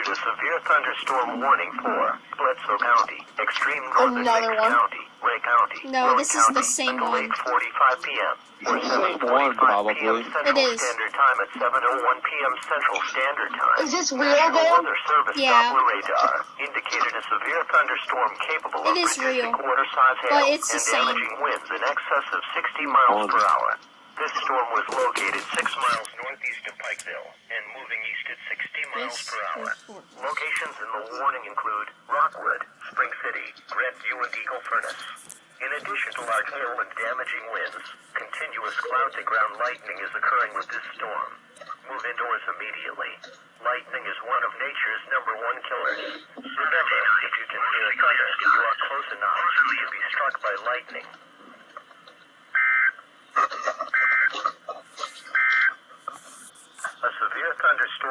issued a severe thunderstorm warning for Bledsoe County, extreme northern Another Lake one. County, Ray County, No, Rowan this is the County, same until one. 8:45 p.m. or It's the same one, 7:45 probably. p.m. Central It is. Standard Time at 7:01 p.m. Central Standard Time. Is this real, National though? Weather Service Yeah. Doppler radar indicated a severe thunderstorm capable It of is producing real, quarter-size but hail it's the and same. damaging winds in excess of 60 miles per hour. This storm was located 6 miles northeast of Pikeville and moving east at 60 miles per hour. Locations in the warning include Rockwood, Spring City, Grandview, and Eagle Furnace. In addition to large hail and damaging winds, continuous cloud-to-ground lightning is occurring with this storm. Move indoors immediately. Lightning is one of nature's #1 killers. Remember, if you can hear thunder, you are close enough to be struck by lightning. A severe thunderstorm